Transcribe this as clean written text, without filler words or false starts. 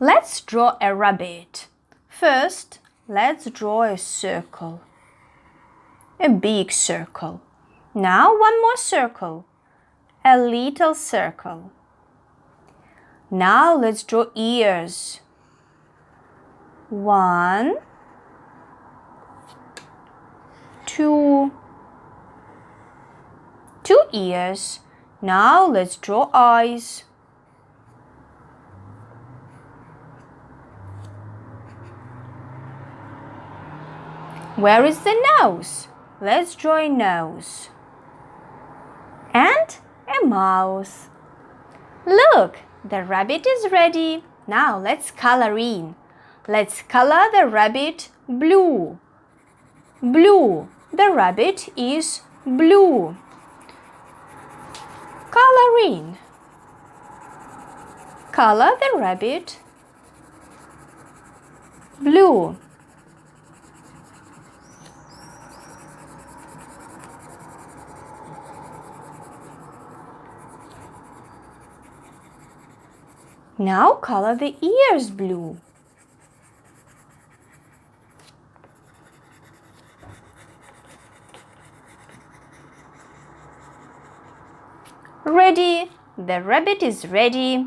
Let's draw a rabbit. First, let's draw a circle. A big circle. Now one more circle. A little circle. Now let's draw ears. 1, 2 ears. Now let's draw eyes. Where is the nose? Let's draw a nose. And a mouth. Look, the rabbit is ready. Now let's color in. Let's color the rabbit blue. Blue. The rabbit is blue. Color in. Color the rabbit blue. Now color the ears blue. Ready. The rabbit is ready.